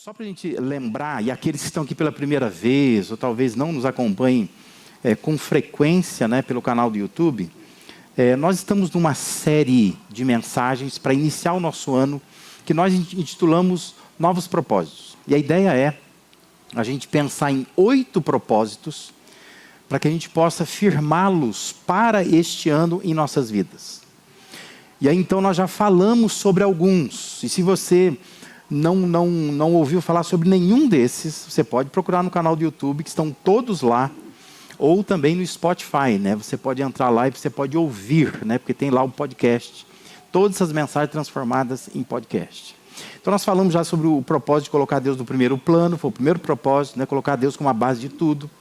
Só para a gente lembrar, e aqueles que estão aqui pela primeira vez, ou talvez não nos acompanhem com frequência, né, pelo canal do YouTube, nós estamos numa série de mensagens para iniciar o nosso ano, que nós intitulamos Novos Propósitos. E a ideia é a gente pensar em 8 propósitos para que a gente possa firmá-los para este ano em nossas vidas. E aí então nós já falamos sobre alguns, e se você não ouviu falar sobre nenhum desses, você pode procurar no canal do YouTube, que estão todos lá, ou também no Spotify, né? Você pode entrar lá e você pode ouvir, né? Porque tem lá o podcast, todas essas mensagens transformadas em podcast. Então nós falamos já sobre o propósito de colocar Deus no primeiro plano, foi o primeiro propósito, né? Colocar Deus como a base de tudo.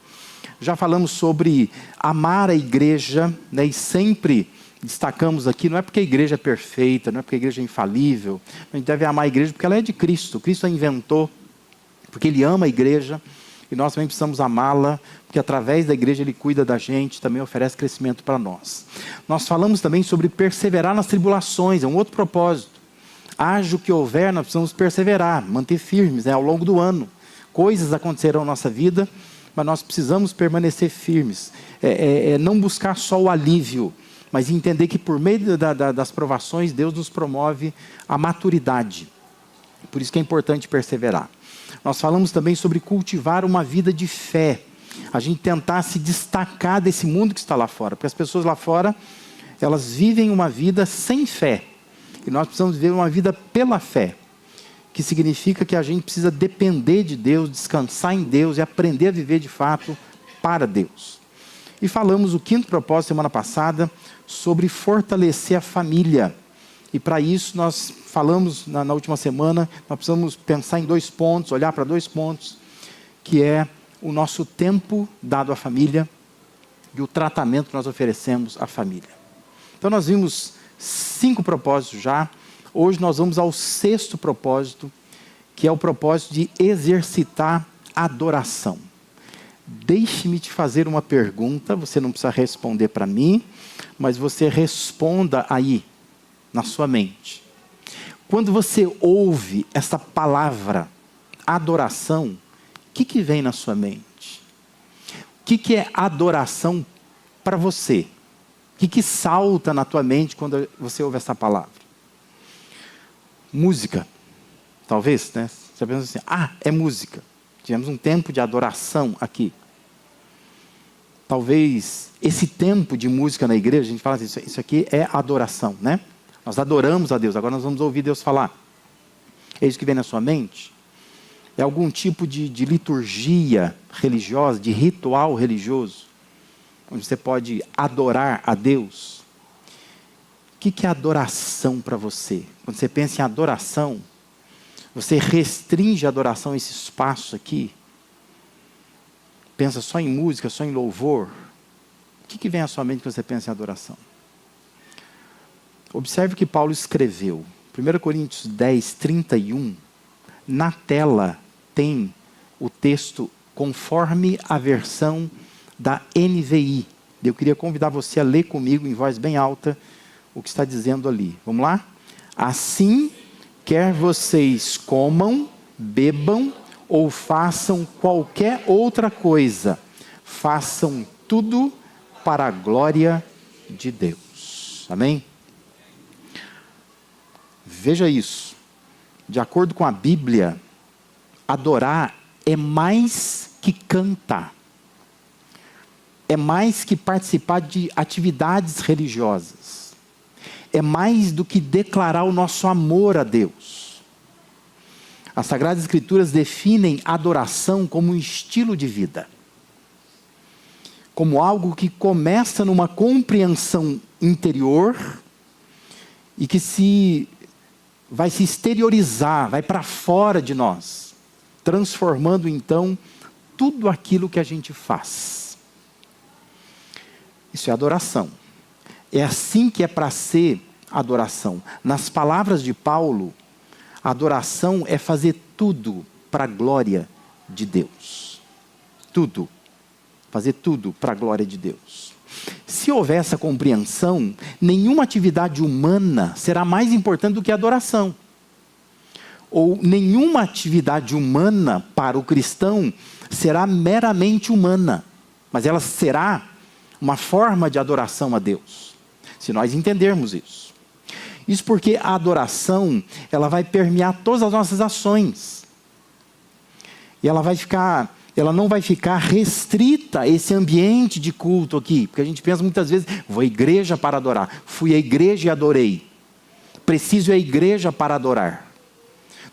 Já falamos sobre amar a igreja, né? E sempre destacamos aqui, não é porque a igreja é perfeita, não é porque a igreja é infalível, a gente deve amar a igreja porque ela é de Cristo, Cristo a inventou, porque Ele ama a igreja, e nós também precisamos amá-la, porque através da igreja Ele cuida da gente, também oferece crescimento para nós. Nós falamos também sobre perseverar nas tribulações, é um outro propósito. Haja o que houver, nós precisamos perseverar, manter firmes, né, ao longo do ano. Coisas acontecerão na nossa vida, mas nós precisamos permanecer firmes, não buscar só o alívio, mas entender que por meio das provações, Deus nos promove a maturidade. Por isso que é importante perseverar. Nós falamos também sobre cultivar uma vida de fé. A gente tentar se destacar desse mundo que está lá fora. Porque as pessoas lá fora, elas vivem uma vida sem fé. E nós precisamos viver uma vida pela fé. Que significa que a gente precisa depender de Deus, descansar em Deus e aprender a viver de fato para Deus. E falamos o 5º propósito semana passada sobre fortalecer a família. E para isso nós falamos na última semana, nós precisamos pensar em 2 pontos, olhar para 2 pontos, que é o nosso tempo dado à família e o tratamento que nós oferecemos à família. Então nós vimos 5 propósitos já, hoje nós vamos ao 6º propósito, que é o propósito de exercitar a adoração. Deixe-me te fazer uma pergunta, você não precisa responder para mim, mas você responda aí, na sua mente. Quando você ouve essa palavra, adoração, o que vem na sua mente? O que é adoração para você? O que salta na tua mente quando você ouve essa palavra? Música, talvez, né? Você pensa assim, é música. Tivemos um tempo de adoração aqui. Talvez esse tempo de música na igreja, a gente fala assim, isso aqui é adoração, né? Nós adoramos a Deus, agora nós vamos ouvir Deus falar. É isso que vem na sua mente? É algum tipo de liturgia religiosa, de ritual religioso, onde você pode adorar a Deus? O que é adoração para você? Quando você pensa em adoração, você restringe a adoração a esse espaço aqui? Pensa só em música, só em louvor? O que vem à sua mente quando você pensa em adoração? Observe o que Paulo escreveu. 1 Coríntios 10, 31. Na tela tem o texto conforme a versão da NVI. Eu queria convidar você a ler comigo em voz bem alta o que está dizendo ali. Vamos lá? Assim, quer vocês comam, bebam ou façam qualquer outra coisa, façam tudo para a glória de Deus. Amém? Veja isso. De acordo com a Bíblia, adorar é mais que cantar. É mais que participar de atividades religiosas. É mais do que declarar o nosso amor a Deus. As Sagradas Escrituras definem adoração como um estilo de vida. Como algo que começa numa compreensão interior e que vai se exteriorizar, vai para fora de nós, transformando então tudo aquilo que a gente faz. Isso é adoração. É assim que é para ser adoração. Nas palavras de Paulo, adoração é fazer tudo para a glória de Deus. Tudo. Fazer tudo para a glória de Deus. Se houver essa compreensão, nenhuma atividade humana será mais importante do que a adoração. ou nenhuma atividade humana para o cristão será meramente humana, mas ela será uma forma de adoração a Deus, se nós entendermos isso. Isso porque a adoração, ela vai permear todas as nossas ações. E ela não vai ficar restrita a esse ambiente de culto aqui. Porque a gente pensa muitas vezes, vou à igreja para adorar. Fui à igreja e adorei. Preciso ir à igreja para adorar.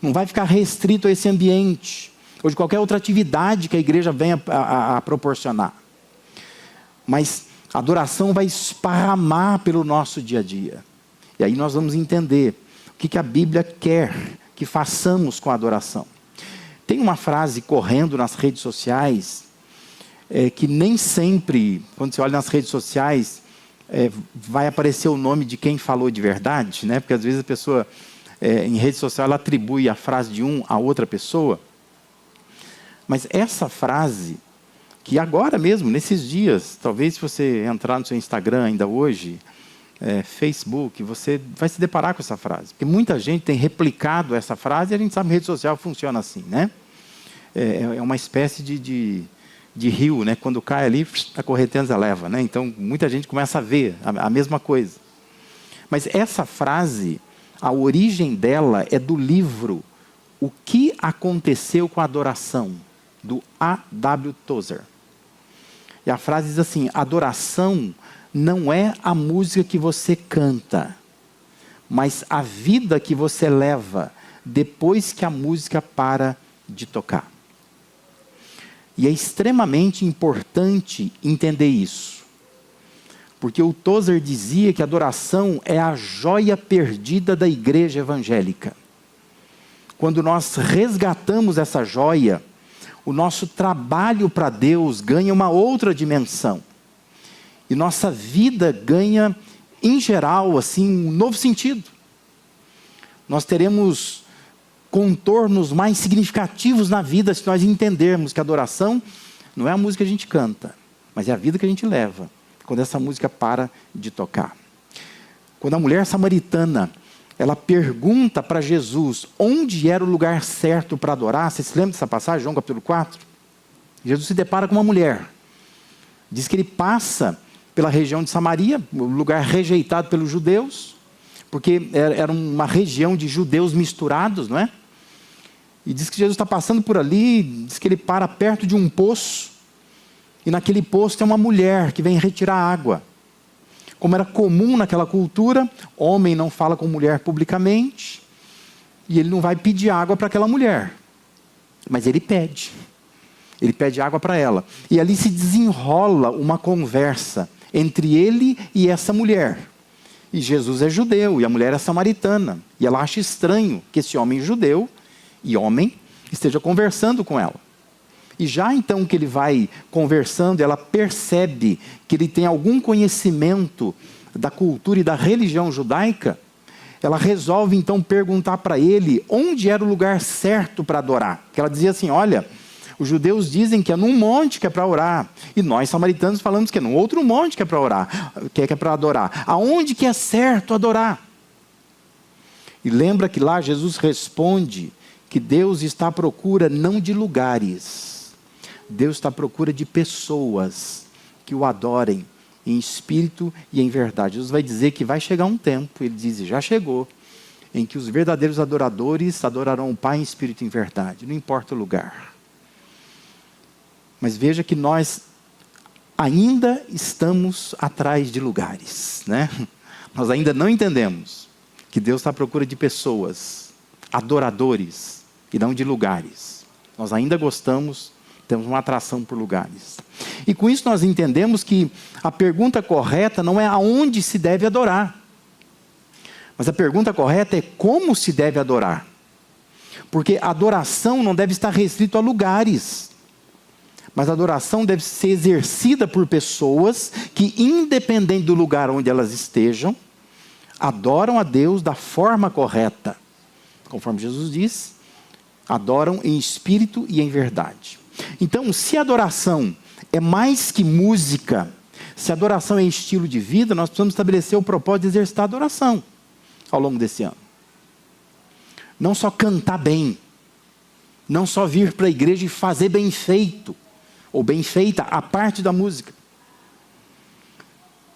Não vai ficar restrito a esse ambiente. Ou de qualquer outra atividade que a igreja venha a proporcionar. Mas a adoração vai esparramar pelo nosso dia a dia. E aí nós vamos entender o que a Bíblia quer que façamos com a adoração. Tem uma frase correndo nas redes sociais, que nem sempre, quando você olha nas redes sociais, vai aparecer o nome de quem falou de verdade, né? Porque às vezes a pessoa, em rede social, ela atribui a frase de um a outra pessoa. Mas essa frase, que agora mesmo, nesses dias, talvez se você entrar no seu Instagram ainda hoje, Facebook, você vai se deparar com essa frase. Porque muita gente tem replicado essa frase e a gente sabe que a rede social funciona assim, né? É uma espécie de rio, né? Quando cai ali, a correnteza leva, né? Então, muita gente começa a ver a mesma coisa. Mas essa frase, a origem dela é do livro O que Aconteceu com a Adoração, do A.W. Tozer. E a frase diz assim: adoração não é a música que você canta, mas a vida que você leva depois que a música para de tocar. E é extremamente importante entender isso. Porque o Tozer dizia que a adoração é a joia perdida da igreja evangélica. Quando nós resgatamos essa joia, o nosso trabalho para Deus ganha uma outra dimensão. E nossa vida ganha, em geral, assim, um novo sentido. Nós teremos contornos mais significativos na vida se nós entendermos que a adoração não é a música que a gente canta, mas é a vida que a gente leva, quando essa música para de tocar. Quando a mulher samaritana, ela pergunta para Jesus onde era o lugar certo para adorar, você se lembra dessa passagem, João capítulo 4? Jesus se depara com uma mulher. Diz que ele passa pela região de Samaria, um lugar rejeitado pelos judeus, porque era uma região de judeus misturados, não é? E diz que Jesus está passando por ali, diz que ele para perto de um poço, e naquele poço tem uma mulher que vem retirar água. Como era comum naquela cultura, homem não fala com mulher publicamente, e ele não vai pedir água para aquela mulher, mas ele pede água para ela. E ali se desenrola uma conversa entre ele e essa mulher. E Jesus é judeu e a mulher é samaritana. E ela acha estranho que esse homem judeu e homem esteja conversando com ela. E já então que ele vai conversando, ela percebe que ele tem algum conhecimento da cultura e da religião judaica. Ela resolve então perguntar para ele onde era o lugar certo para adorar. Porque ela dizia assim, olha, os judeus dizem que é num monte que é para orar. E nós, samaritanos, falamos que é num outro monte que é para orar, que é para adorar. Aonde que é certo adorar? E lembra que lá Jesus responde que Deus está à procura não de lugares. Deus está à procura de pessoas que o adorem em espírito e em verdade. Jesus vai dizer que vai chegar um tempo, ele diz, já chegou, em que os verdadeiros adoradores adorarão o Pai em espírito e em verdade. Não importa o lugar. Mas veja que nós ainda estamos atrás de lugares, né? Nós ainda não entendemos que Deus está à procura de pessoas, adoradores, e não de lugares. Nós ainda gostamos, temos uma atração por lugares. E com isso nós entendemos que a pergunta correta não é aonde se deve adorar, mas a pergunta correta é como se deve adorar. Porque a adoração não deve estar restrita a lugares. Mas a adoração deve ser exercida por pessoas que, independente do lugar onde elas estejam, adoram a Deus da forma correta. Conforme Jesus diz, adoram em espírito e em verdade. Então, se a adoração é mais que música, se a adoração é estilo de vida, nós precisamos estabelecer o propósito de exercitar a adoração ao longo desse ano. Não só cantar bem, não só vir para a igreja e fazer bem feito, ou bem feita a parte da música.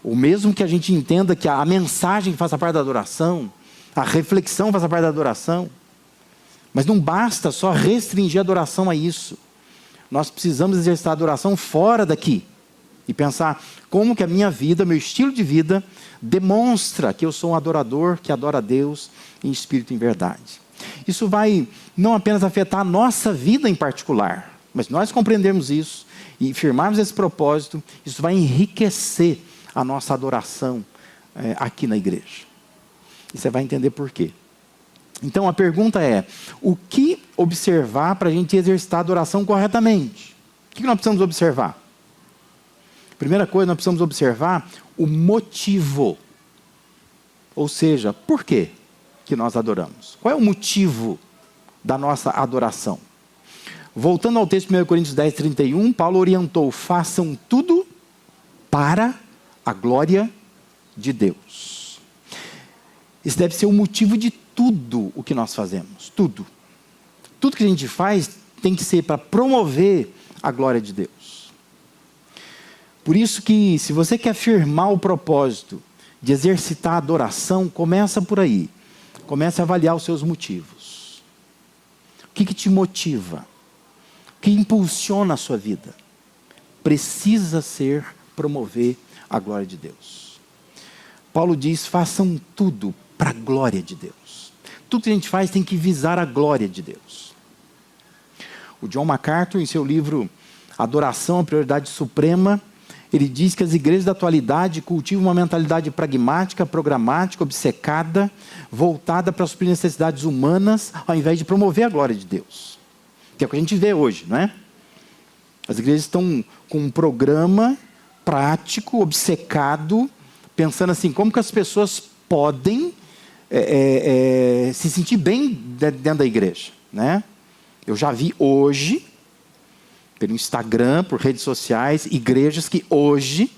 Ou mesmo que a gente entenda que a mensagem faça parte da adoração, a reflexão faça parte da adoração. Mas não basta só restringir a adoração a isso. Nós precisamos exercitar a adoração fora daqui. E pensar como que a minha vida, meu estilo de vida, demonstra que eu sou um adorador, que adora a Deus em espírito e em verdade. Isso vai não apenas afetar a nossa vida em particular, mas nós compreendermos isso e firmarmos esse propósito, isso vai enriquecer a nossa adoração aqui na igreja. E você vai entender por quê. Então a pergunta é, o que observar para a gente exercitar a adoração corretamente? O que nós precisamos observar? Primeira coisa, nós precisamos observar o motivo. Ou seja, por quê que nós adoramos? Qual é o motivo da nossa adoração? Voltando ao texto de 1 Coríntios 10, 31, Paulo orientou, façam tudo para a glória de Deus. Esse deve ser o motivo de tudo o que nós fazemos. Tudo. Tudo que a gente faz tem que ser para promover a glória de Deus. Por isso que, se você quer firmar o propósito de exercitar a adoração, começa por aí. Comece a avaliar os seus motivos. O que te motiva? O que impulsiona a sua vida? Precisa ser promover a glória de Deus. Paulo diz, façam tudo para a glória de Deus. Tudo que a gente faz tem que visar a glória de Deus. O John MacArthur, em seu livro Adoração, a Prioridade Suprema, ele diz que as igrejas da atualidade cultivam uma mentalidade pragmática, programática, obcecada, voltada para suprir necessidades humanas, ao invés de promover a glória de Deus. Que é o que a gente vê hoje, não é? As igrejas estão com um programa prático, obcecado, pensando assim, como que as pessoas podem se sentir bem dentro da igreja, né? Eu já vi hoje, pelo Instagram, por redes sociais, igrejas que hoje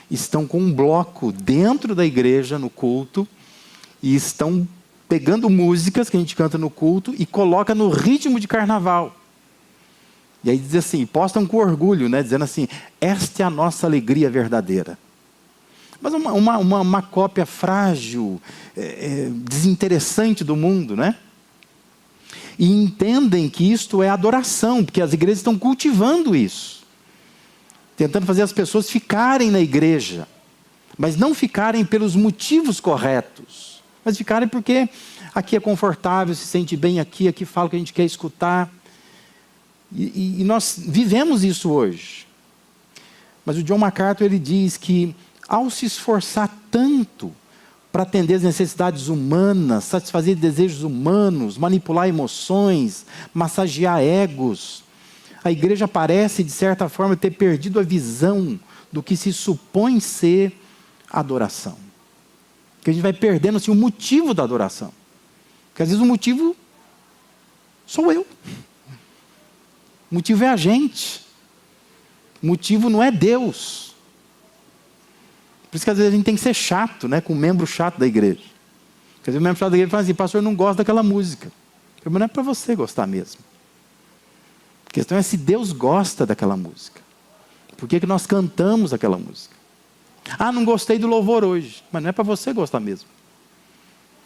estão com um bloco dentro da igreja, no culto, e estão pegando músicas que a gente canta no culto e coloca no ritmo de carnaval. E aí diz assim, postam com orgulho, né? Dizendo assim, esta é a nossa alegria verdadeira. Mas uma cópia frágil, desinteressante do mundo, né? E entendem que isto é adoração, porque as igrejas estão cultivando isso. Tentando fazer as pessoas ficarem na igreja. Mas não ficarem pelos motivos corretos. Mas ficarem porque aqui é confortável, se sente bem aqui fala o que a gente quer escutar. E nós vivemos isso hoje. Mas o John MacArthur, ele diz que ao se esforçar tanto para atender as necessidades humanas, satisfazer desejos humanos, manipular emoções, massagear egos, a igreja parece, de certa forma, ter perdido a visão do que se supõe ser adoração. Que a gente vai perdendo assim, o motivo da adoração. Porque às vezes o motivo sou eu. O motivo é a gente. O motivo não é Deus. Por isso que às vezes a gente tem que ser chato, né, com um membro chato da igreja. Porque às vezes o membro chato da igreja fala assim, pastor, eu não gosto daquela música. Mas não é para você gostar mesmo. A questão é se Deus gosta daquela música. Por que nós cantamos aquela música? Ah, não gostei do louvor hoje. Mas não é para você gostar mesmo.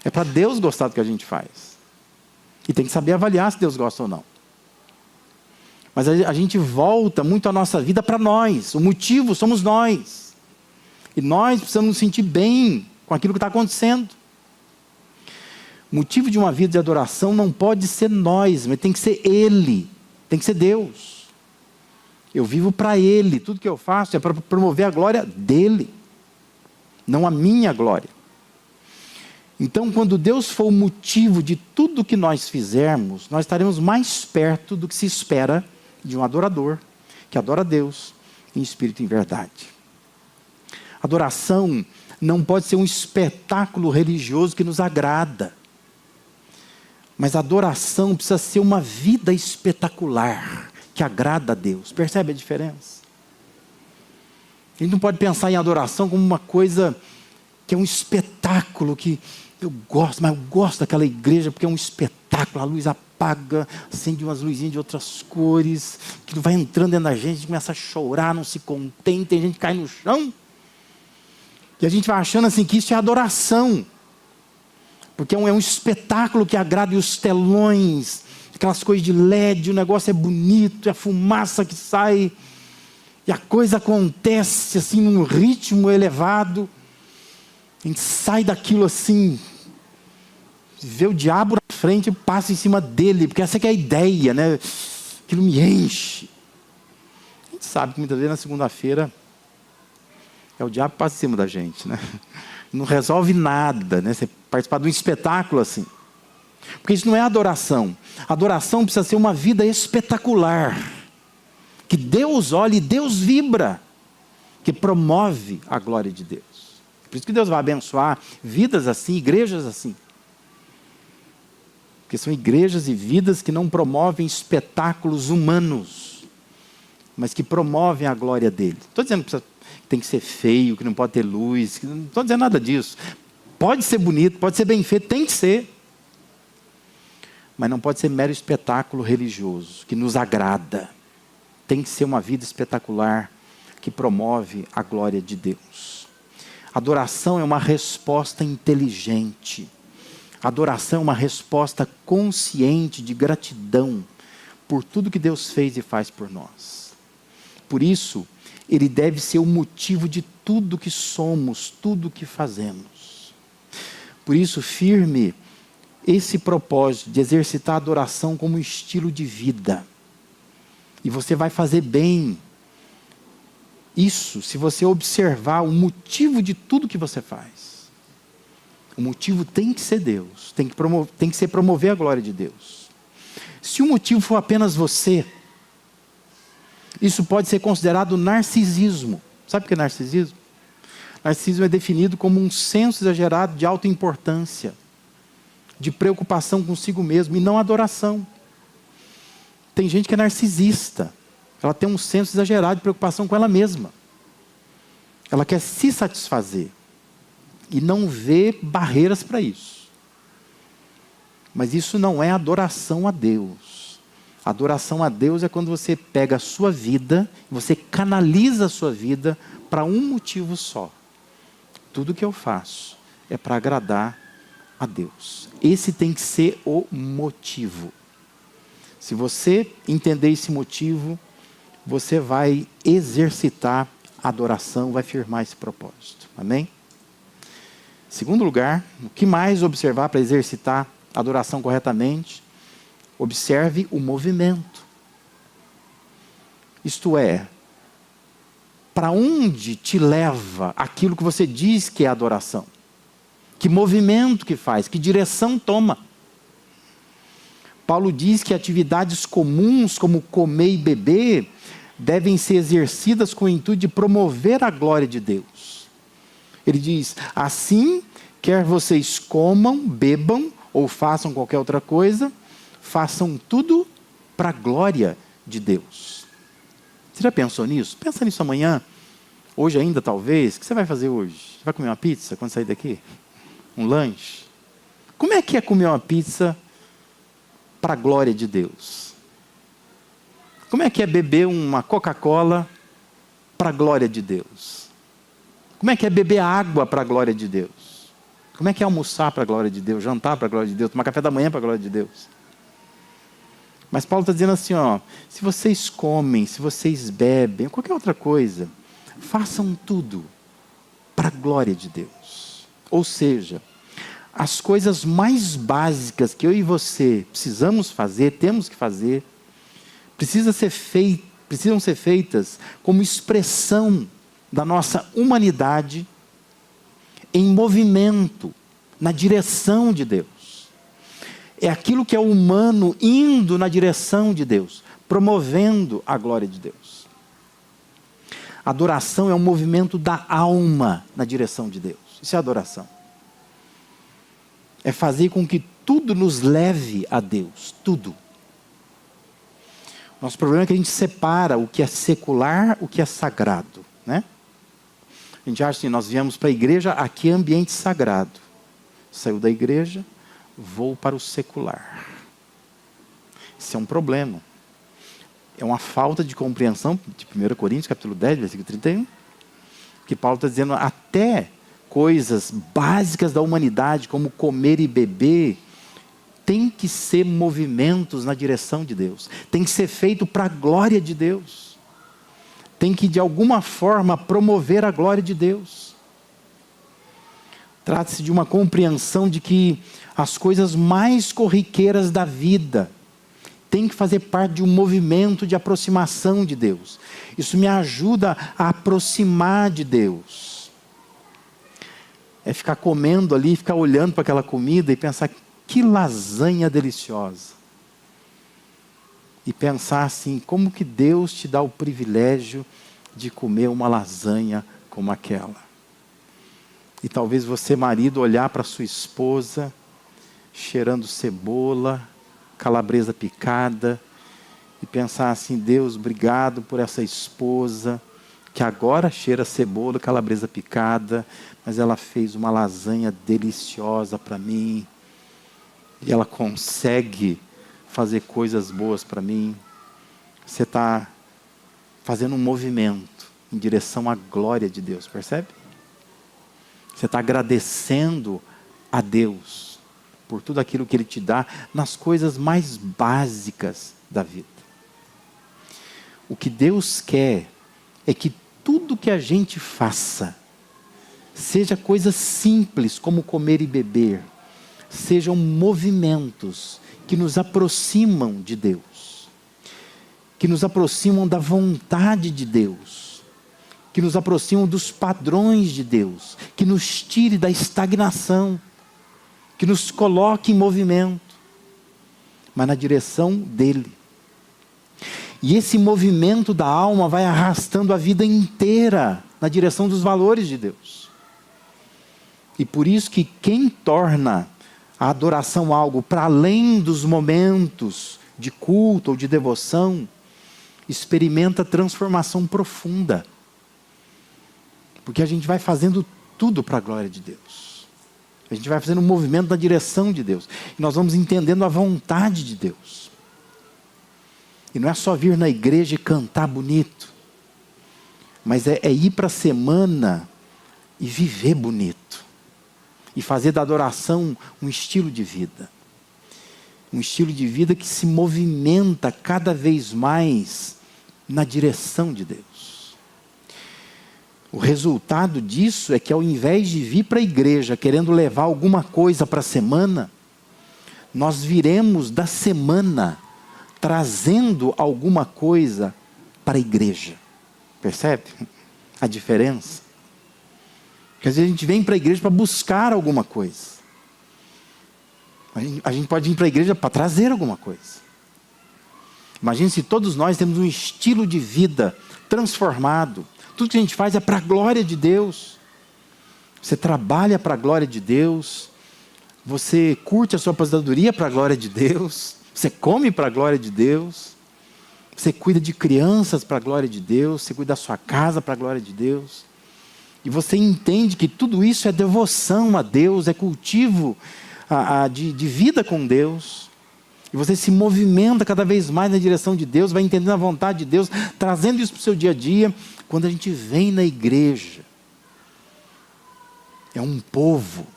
É para Deus gostar do que a gente faz. E tem que saber avaliar se Deus gosta ou não. Mas a gente volta muito a nossa vida para nós. O motivo somos nós. E nós precisamos nos sentir bem com aquilo que está acontecendo. O motivo de uma vida de adoração não pode ser nós, mas tem que ser Ele. Tem que ser Deus. Eu vivo para Ele. Tudo que eu faço é para promover a glória dEle. Não a minha glória. Então, quando Deus for o motivo de tudo que nós fizermos, nós estaremos mais perto do que se espera de um adorador, que adora a Deus em espírito e em verdade. Adoração não pode ser um espetáculo religioso que nos agrada. Mas a adoração precisa ser uma vida espetacular, que agrada a Deus. Percebe a diferença? A gente não pode pensar em adoração como uma coisa que é um espetáculo, que eu gosto, mas eu gosto daquela igreja porque é um espetáculo. espetáculo, a luz apaga, acende umas luzinhas de outras cores, que vai entrando dentro da gente, a gente começa a chorar, não se contém, tem gente que cai no chão. E a gente vai achando assim que isso é adoração. Porque é um espetáculo que agrada, e os telões, aquelas coisas de LED, o negócio é bonito, é a fumaça que sai, e a coisa acontece assim num ritmo elevado. A gente sai daquilo assim, vê o diabo na frente e passa em cima dele, porque essa que é a ideia, né? Aquilo me enche. A gente sabe que muitas vezes na segunda-feira é o diabo que passa em cima da gente, né? Não resolve nada, né? Você participar de um espetáculo assim. Porque isso não é adoração. Adoração precisa ser uma vida espetacular. Que Deus olha e Deus vibra. Que promove a glória de Deus. Por isso que Deus vai abençoar vidas assim, igrejas assim. Porque são igrejas e vidas que não promovem espetáculos humanos, mas que promovem a glória dele. Não estou dizendo que tem que ser feio, que não pode ter luz, não estou dizendo nada disso. Pode ser bonito, pode ser bem feito, tem que ser. Mas não pode ser mero espetáculo religioso, que nos agrada. Tem que ser uma vida espetacular, que promove a glória de Deus. Adoração é uma resposta inteligente. Adoração é uma resposta consciente de gratidão por tudo que Deus fez e faz por nós. Por isso, ele deve ser o motivo de tudo que somos, tudo que fazemos. Por isso, firme esse propósito de exercitar a adoração como estilo de vida. E você vai fazer bem isso se você observar o motivo de tudo que você faz. O motivo tem que ser Deus, tem que ser promover a glória de Deus. Se o motivo for apenas você, isso pode ser considerado narcisismo. Sabe o que é narcisismo? Narcisismo é definido como um senso exagerado de autoimportância, de preocupação consigo mesmo e não adoração. Tem gente que é narcisista. Ela tem um senso exagerado de preocupação com ela mesma. Ela quer se satisfazer e não vê barreiras para isso. Mas isso não é adoração a Deus. Adoração a Deus é quando você pega a sua vida, você canaliza a sua vida para um motivo só. Tudo que eu faço é para agradar a Deus. Esse tem que ser o motivo. Se você entender esse motivo, você vai exercitar a adoração, vai firmar esse propósito. Amém? Segundo lugar, o que mais observar para exercitar a adoração corretamente? Observe o movimento. Isto é, para onde te leva aquilo que você diz que é adoração? Que movimento que faz? Que direção toma? Paulo diz que atividades comuns, como comer e beber, devem ser exercidas com o intuito de promover a glória de Deus. Ele diz, assim, quer vocês comam, bebam, ou façam qualquer outra coisa, façam tudo para a glória de Deus. Você já pensou nisso? Pensa nisso amanhã, hoje ainda talvez. O que você vai fazer hoje? Você vai comer uma pizza quando sair daqui? Um lanche? Como é que é comer uma pizza para a glória de Deus? Como é que é beber uma Coca-Cola para a glória de Deus? Como é que é beber água para a glória de Deus? Como é que é almoçar para a glória de Deus? Jantar para a glória de Deus? Tomar café da manhã para a glória de Deus? Mas Paulo está dizendo assim, ó, se vocês comem, se vocês bebem, qualquer outra coisa, façam tudo para a glória de Deus. Ou seja, as coisas mais básicas que eu e você precisamos fazer, temos que fazer, precisam ser feitas como expressão da nossa humanidade em movimento, na direção de Deus. É aquilo que é humano indo na direção de Deus, promovendo a glória de Deus. Adoração é um movimento da alma na direção de Deus. Isso é adoração. É fazer com que tudo nos leve a Deus, tudo. Nosso problema é que a gente separa o que é secular, o que é sagrado, né? A gente acha assim, nós viemos para a igreja, aqui é ambiente sagrado. Saiu da igreja, vou para o secular. Isso é um problema. É uma falta de compreensão de 1 Coríntios, capítulo 10, versículo 31. Que Paulo está dizendo, até coisas básicas da humanidade, como comer e beber, tem que ser movimentos na direção de Deus. Tem que ser feito para a glória de Deus. Tem que, de alguma forma, promover a glória de Deus. Trata-se de uma compreensão de que as coisas mais corriqueiras da vida têm que fazer parte de um movimento de aproximação de Deus. Isso me ajuda a aproximar de Deus. É ficar comendo ali, ficar olhando para aquela comida e pensar, que lasanha deliciosa. E pensar assim, como que Deus te dá o privilégio de comer uma lasanha como aquela. E talvez você, marido, olhar para sua esposa, cheirando cebola, calabresa picada, e pensar assim, Deus, obrigado por essa esposa, que agora cheira cebola, calabresa picada, mas ela fez uma lasanha deliciosa para mim, e ela consegue fazer coisas boas para mim. Você está fazendo um movimento em direção à glória de Deus, percebe? Você está agradecendo a Deus por tudo aquilo que Ele te dá nas coisas mais básicas da vida. O que Deus quer é que tudo que a gente faça, seja coisas simples como comer e beber, sejam movimentos que nos aproximam de Deus, que nos aproximam da vontade de Deus, que nos aproximam dos padrões de Deus, que nos tire da estagnação, que nos coloque em movimento, mas na direção dEle. E esse movimento da alma vai arrastando a vida inteira na direção dos valores de Deus. E por isso que quem torna a adoração algo para além dos momentos de culto ou de devoção, experimenta transformação profunda. Porque a gente vai fazendo tudo para a glória de Deus. A gente vai fazendo um movimento na direção de Deus. E nós vamos entendendo a vontade de Deus. E não é só vir na igreja e cantar bonito, mas é ir para a semana e viver bonito. E fazer da adoração um estilo de vida. Um estilo de vida que se movimenta cada vez mais na direção de Deus. O resultado disso é que, ao invés de vir para a igreja querendo levar alguma coisa para a semana, nós viremos da semana trazendo alguma coisa para a igreja. Percebe a diferença? Porque às vezes a gente vem para a igreja para buscar alguma coisa. A gente pode vir para a igreja para trazer alguma coisa. Imagine se todos nós temos um estilo de vida transformado. Tudo que a gente faz é para a glória de Deus. Você trabalha para a glória de Deus. Você curte a sua aposentadoria para a glória de Deus. Você come para a glória de Deus. Você cuida de crianças para a glória de Deus. Você cuida da sua casa para a glória de Deus. E você entende que tudo isso é devoção a Deus, é cultivo de vida com Deus. E você se movimenta cada vez mais na direção de Deus, vai entendendo a vontade de Deus, trazendo isso para o seu dia a dia. Quando a gente vem na igreja, é um povo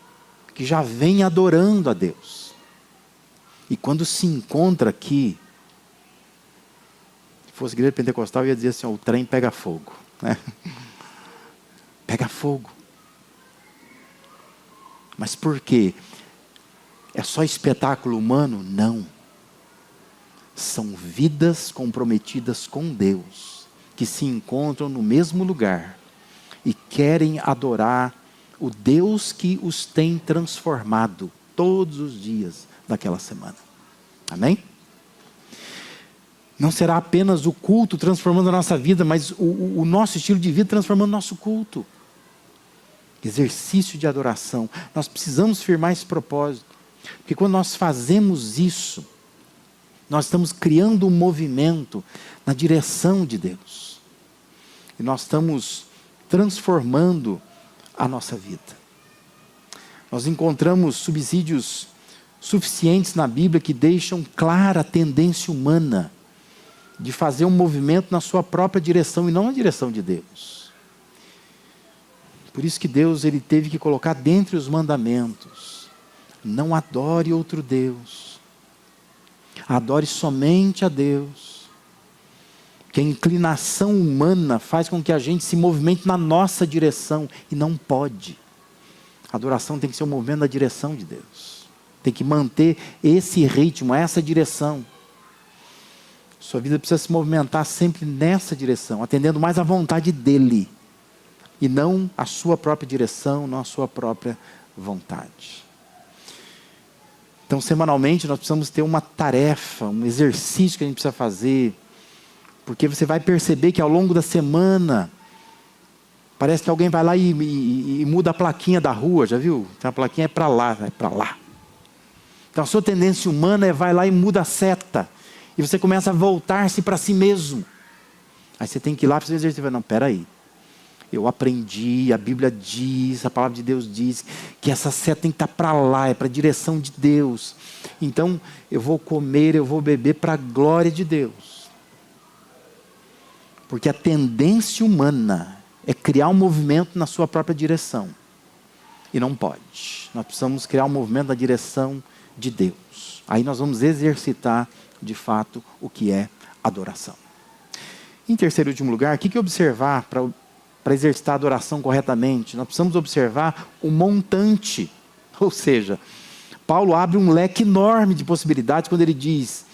que já vem adorando a Deus. E quando se encontra aqui, se fosse igreja pentecostal, eu ia dizer assim, ó, o trem pega fogo, né? Pega fogo. Mas por quê? É só espetáculo humano? Não. São vidas comprometidas com Deus, que se encontram no mesmo lugar e querem adorar o Deus que os tem transformado todos os dias daquela semana. Amém? Não será apenas o culto transformando a nossa vida, mas o nosso estilo de vida transformando o nosso culto. Exercício de adoração. Nós precisamos firmar esse propósito. Porque quando nós fazemos isso, nós estamos criando um movimento na direção de Deus. E nós estamos transformando a nossa vida. Nós encontramos subsídios suficientes na Bíblia que deixam clara a tendência humana de fazer um movimento na sua própria direção e não na direção de Deus. Por isso que Deus ele teve que colocar dentre os mandamentos: não adore outro Deus, adore somente a Deus. Que a inclinação humana faz com que a gente se movimente na nossa direção e não pode. A adoração tem que ser um movimento na direção de Deus. Tem que manter esse ritmo, essa direção. Sua vida precisa se movimentar sempre nessa direção, atendendo mais à vontade dEle. E não a sua própria direção, não a sua própria vontade. Então, semanalmente, nós precisamos ter uma tarefa, um exercício que a gente precisa fazer. Porque você vai perceber que ao longo da semana, parece que alguém vai lá e muda a plaquinha da rua, já viu? Então a plaquinha é para lá, vai para lá. Então a sua tendência humana é vai lá e muda a seta. E você começa a voltar-se para si mesmo. Aí você tem que ir lá para fazer o exercício. Não, peraí. Eu aprendi, a Bíblia diz, a palavra de Deus diz, que essa seta tem que estar para lá, é para a direção de Deus. Então eu vou comer, eu vou beber para a glória de Deus. Porque a tendência humana é criar um movimento na sua própria direção. E não pode. Nós precisamos criar um movimento na direção de Deus. Aí nós vamos exercitar, de fato, o que é adoração. Em terceiro e último lugar, o que observar para exercitar a adoração corretamente? Nós precisamos observar o montante. Ou seja, Paulo abre um leque enorme de possibilidades quando ele diz: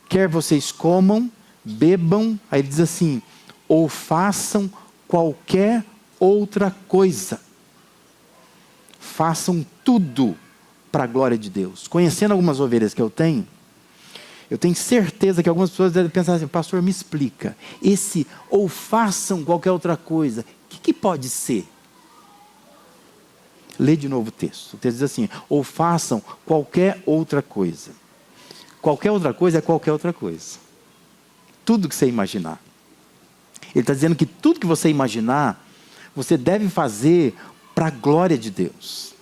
quer vocês comam, bebam, aí ele diz assim, ou façam qualquer outra coisa. Façam tudo para a glória de Deus. Conhecendo algumas ovelhas que eu tenho certeza que algumas pessoas devem pensar assim: pastor, me explica, esse ou façam qualquer outra coisa, o que pode ser? Lê de novo o texto. O texto diz assim: ou façam qualquer outra coisa. Qualquer outra coisa é qualquer outra coisa. Tudo que você imaginar. Ele está dizendo que tudo que você imaginar, você deve fazer para a glória de Deus.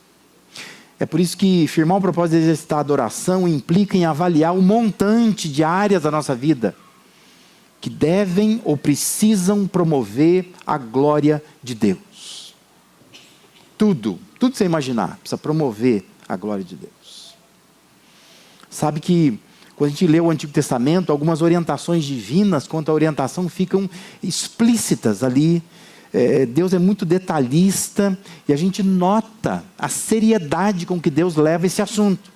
É por isso que firmar o propósito de exercitar a adoração implica em avaliar o montante de áreas da nossa vida que devem ou precisam promover a glória de Deus. Tudo que você imaginar precisa promover a glória de Deus. Sabe que quando a gente lê o Antigo Testamento, algumas orientações divinas quanto à orientação ficam explícitas ali. Deus é muito detalhista e a gente nota a seriedade com que Deus leva esse assunto.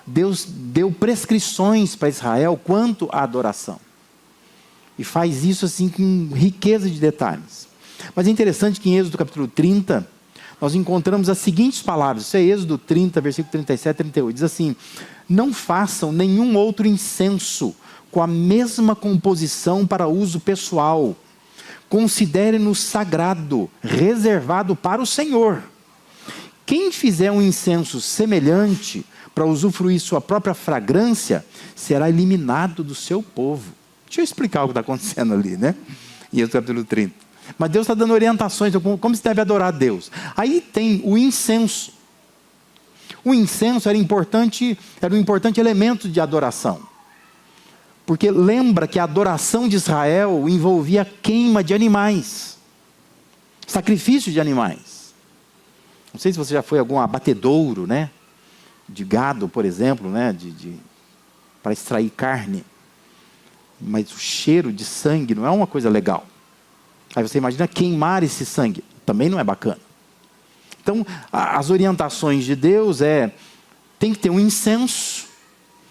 Deus deu prescrições para Israel quanto à adoração. E faz isso assim com riqueza de detalhes. Mas é interessante que em Êxodo capítulo 30, nós encontramos as seguintes palavras. Isso é Êxodo 30, versículo 37 e 38. Diz assim: não façam nenhum outro incenso com a mesma composição para uso pessoal. Considere-no sagrado, reservado para o Senhor. Quem fizer um incenso semelhante para usufruir sua própria fragrância, será eliminado do seu povo. Deixa eu explicar o que está acontecendo ali, né? Em Êxodo capítulo 30. Mas Deus está dando orientações de como se deve adorar a Deus. Aí tem o incenso. O incenso era um importante elemento de adoração. Porque lembra que a adoração de Israel envolvia queima de animais. Sacrifício de animais. Não sei se você já foi a algum abatedouro, né? De gado, por exemplo, né? Para extrair carne. Mas o cheiro de sangue não é uma coisa legal. Aí você imagina queimar esse sangue. Também não é bacana. Então, as orientações de Deus tem que ter um incenso.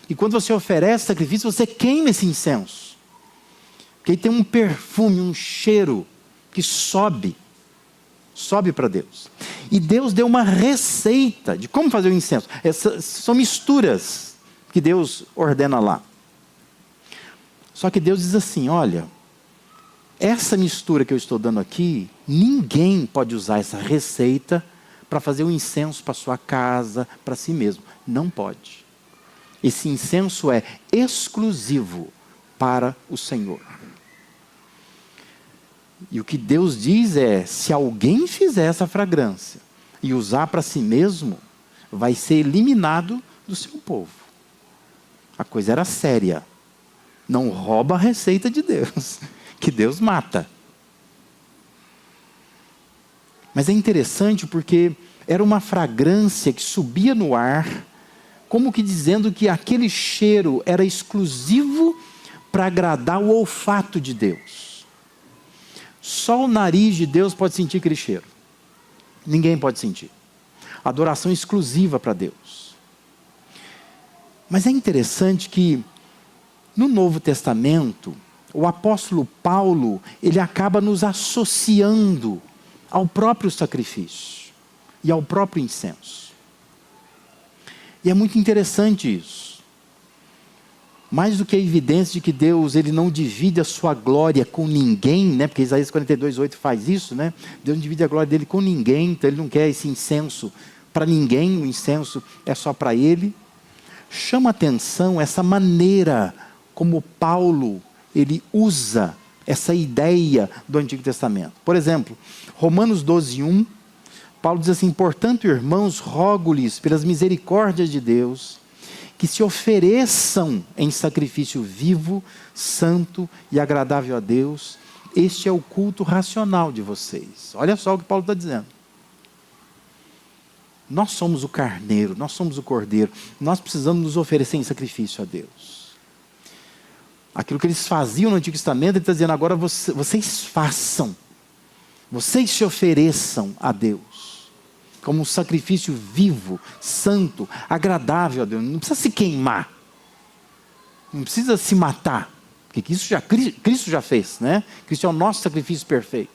E quando você oferece sacrifício, você queima esse incenso. Porque aí tem um perfume, um cheiro que sobe para Deus. E Deus deu uma receita de como fazer o incenso. São misturas que Deus ordena lá. Só que Deus diz assim: olha, essa mistura que eu estou dando aqui, ninguém pode usar essa receita para fazer um incenso para sua casa, para si mesmo. Não pode. Esse incenso é exclusivo para o Senhor. E o que Deus diz é: se alguém fizer essa fragrância e usar para si mesmo, vai ser eliminado do seu povo. A coisa era séria. Não rouba a receita de Deus, que Deus mata. Mas é interessante porque era uma fragrância que subia no ar, como que dizendo que aquele cheiro era exclusivo para agradar o olfato de Deus. Só o nariz de Deus pode sentir aquele cheiro. Ninguém pode sentir. Adoração exclusiva para Deus. Mas é interessante que no Novo Testamento, o apóstolo Paulo, ele acaba nos associando ao próprio sacrifício e ao próprio incenso. E é muito interessante isso. Mais do que a evidência de que Deus ele não divide a sua glória com ninguém, né? Porque Isaías 42:8 faz isso, né? Deus não divide a glória dele com ninguém, então ele não quer esse incenso para ninguém, o incenso é só para ele. Chama atenção essa maneira como Paulo ele usa essa ideia do Antigo Testamento. Por exemplo, Romanos 12:1, Paulo diz assim: portanto, irmãos, rogo-lhes pelas misericórdias de Deus, que se ofereçam em sacrifício vivo, santo e agradável a Deus. Este é o culto racional de vocês. Olha só o que Paulo está dizendo. Nós somos o carneiro, nós somos o cordeiro. Nós precisamos nos oferecer em sacrifício a Deus. Aquilo que eles faziam no Antigo Testamento, ele está dizendo agora vocês façam. Vocês se ofereçam a Deus. Como um sacrifício vivo, santo, agradável a Deus. Não precisa se queimar. Não precisa se matar. Porque isso Cristo já fez, né? Cristo é o nosso sacrifício perfeito.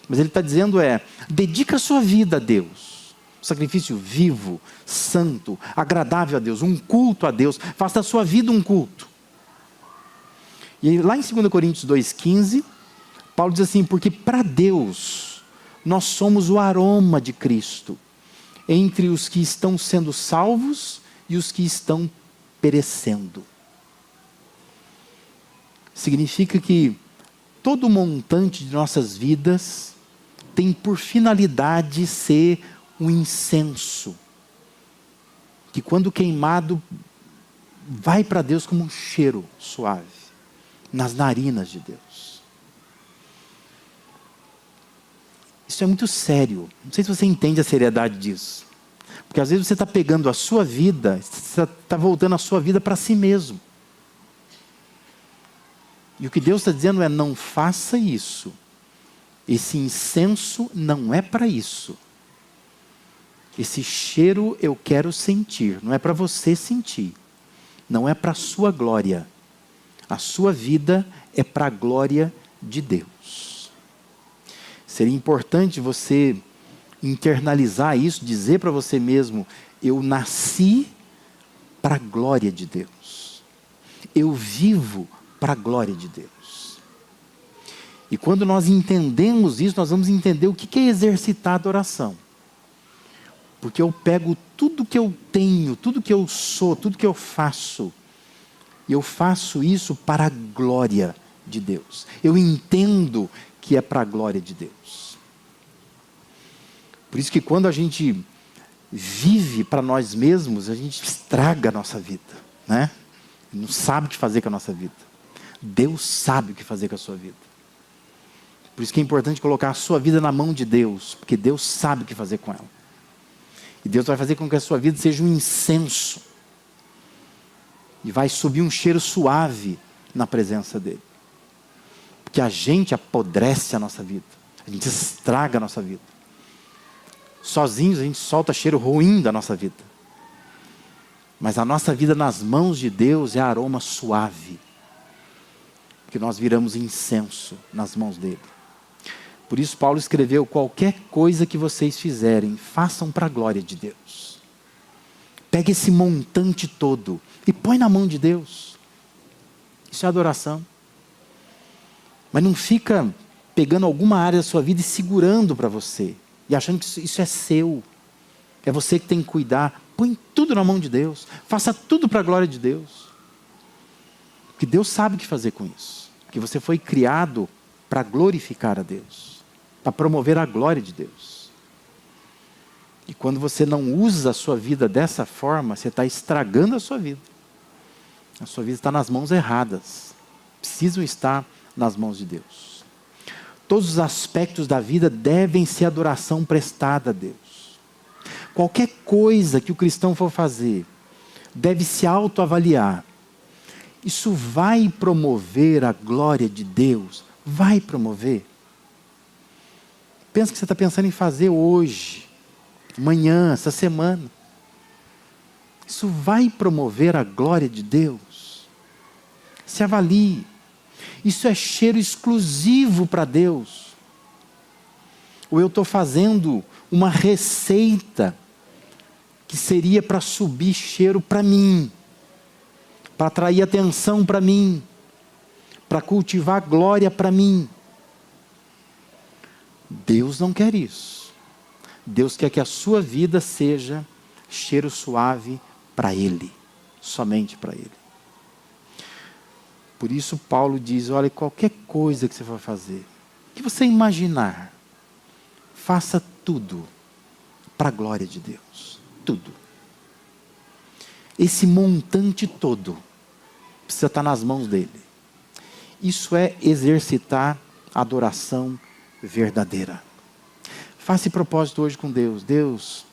Mas ele está dizendo dedica a sua vida a Deus. Um sacrifício vivo, santo, agradável a Deus. Um culto a Deus. Faça da sua vida um culto. E lá em 2 Coríntios 2,15, Paulo diz assim: porque para Deus, nós somos o aroma de Cristo, entre os que estão sendo salvos e os que estão perecendo. Significa que todo montante de nossas vidas tem por finalidade ser um incenso, que quando queimado, vai para Deus como um cheiro suave, nas narinas de Deus. Isso é muito sério. Não sei se você entende a seriedade disso. Porque às vezes você está pegando a sua vida, você está voltando a sua vida para si mesmo. E o que Deus está dizendo não faça isso. Esse incenso não é para isso. Esse cheiro eu quero sentir, não é para você sentir. Não é para a sua glória. A sua vida é para a glória de Deus. Seria importante você internalizar isso, dizer para você mesmo: eu nasci para a glória de Deus. Eu vivo para a glória de Deus. E quando nós entendemos isso, nós vamos entender o que é exercitar a adoração. Porque eu pego tudo que eu tenho, tudo que eu sou, tudo que eu faço, e eu faço isso para a glória de Deus. Eu entendo que é para a glória de Deus. Por isso que quando a gente vive para nós mesmos, a gente estraga a nossa vida, né? Não sabe o que fazer com a nossa vida. Deus sabe o que fazer com a sua vida. Por isso que é importante colocar a sua vida na mão de Deus, porque Deus sabe o que fazer com ela. E Deus vai fazer com que a sua vida seja um incenso. E vai subir um cheiro suave na presença dEle. Porque a gente apodrece a nossa vida. A gente estraga a nossa vida. Sozinhos a gente solta cheiro ruim da nossa vida. Mas a nossa vida nas mãos de Deus é aroma suave. Porque nós viramos incenso nas mãos dEle. Por isso Paulo escreveu: qualquer coisa que vocês fizerem, façam para a glória de Deus. Pegue esse montante todo e põe na mão de Deus. Isso é adoração. Mas não fica pegando alguma área da sua vida e segurando para você. E achando que isso é seu. É você que tem que cuidar. Põe tudo na mão de Deus. Faça tudo para a glória de Deus. Porque Deus sabe o que fazer com isso. Porque você foi criado para glorificar a Deus. Para promover a glória de Deus. E quando você não usa a sua vida dessa forma, você está estragando a sua vida. A sua vida está nas mãos erradas. Precisam estar nas mãos de Deus. Todos os aspectos da vida devem ser adoração prestada a Deus. Qualquer coisa que o cristão for fazer, deve se autoavaliar. Isso vai promover a glória de Deus? Vai promover? Pensa que você está pensando em fazer hoje, amanhã, essa semana. Isso vai promover a glória de Deus? Se avalie. Isso é cheiro exclusivo para Deus? Ou eu estou fazendo uma receita que seria para subir cheiro para mim, para atrair atenção para mim, para cultivar glória para mim? Deus não quer isso. Deus quer que a sua vida seja cheiro suave para Ele, somente para Ele. Por isso Paulo diz, olha, qualquer coisa que você for fazer, que você imaginar, faça tudo para a glória de Deus. Tudo. Esse montante todo precisa estar nas mãos dele. Isso é exercitar a adoração verdadeira. Faça esse propósito hoje com Deus. Deus,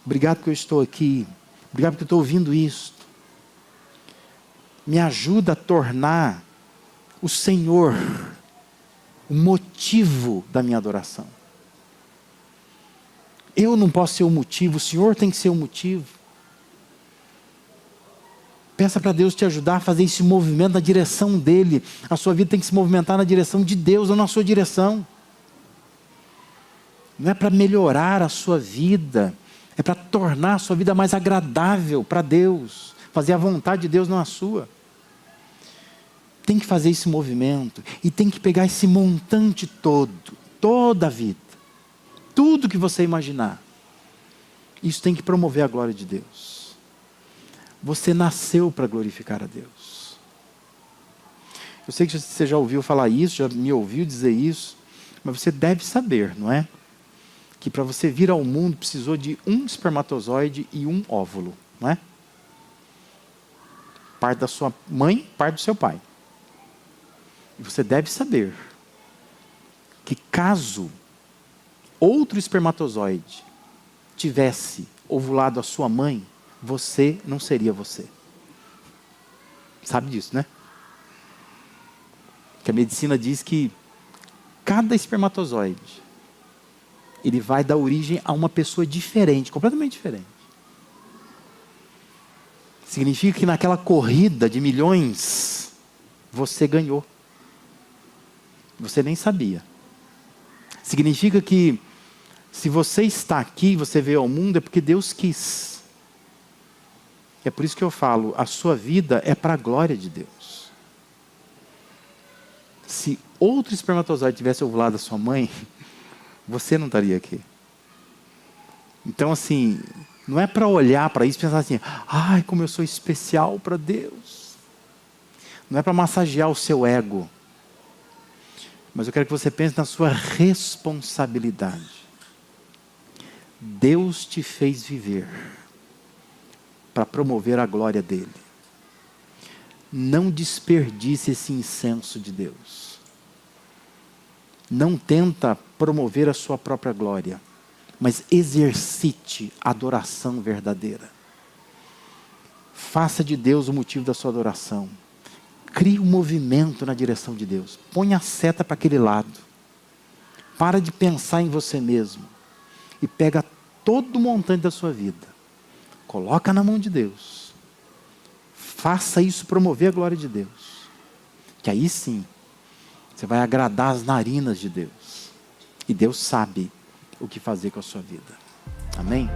obrigado que eu estou aqui. Obrigado que eu estou ouvindo isso. Me ajuda a tornar o Senhor o motivo da minha adoração. Eu não posso ser o motivo, o Senhor tem que ser o motivo. Peça para Deus te ajudar a fazer esse movimento na direção dEle. A sua vida tem que se movimentar na direção de Deus, não na sua direção. Não é para melhorar a sua vida, é para tornar a sua vida mais agradável para Deus. Fazer a vontade de Deus, não a sua. Tem que fazer esse movimento e tem que pegar esse montante todo, toda a vida. Tudo que você imaginar. Isso tem que promover a glória de Deus. Você nasceu para glorificar a Deus. Eu sei que você já ouviu falar isso, já me ouviu dizer isso, mas você deve saber, não é? Que para você vir ao mundo precisou de um espermatozoide e um óvulo, não é? Parte da sua mãe, parte do seu pai. E você deve saber que caso outro espermatozoide tivesse ovulado a sua mãe, você não seria você. Sabe disso, né? Que a medicina diz que cada espermatozoide, ele vai dar origem a uma pessoa diferente, completamente diferente. Significa que naquela corrida de milhões, você ganhou. Você nem sabia. Significa que se você está aqui, você veio ao mundo, é porque Deus quis. É por isso que eu falo, a sua vida é para a glória de Deus. Se outro espermatozoide tivesse ovulado a sua mãe, você não estaria aqui. Então assim, não é para olhar para isso e pensar assim, ai, como eu sou especial para Deus. Não é para massagear o seu ego. Mas eu quero que você pense na sua responsabilidade. Deus te fez viver para promover a glória dele. Não desperdice esse incenso de Deus. Não tenta promover a sua própria glória, mas exercite a adoração verdadeira. Faça de Deus o motivo da sua adoração. Crie um movimento na direção de Deus. Põe a seta para aquele lado. Para de pensar em você mesmo. E pega todo o montante da sua vida. Coloca na mão de Deus. Faça isso promover a glória de Deus. Que aí sim, você vai agradar as narinas de Deus. E Deus sabe o que fazer com a sua vida. Amém?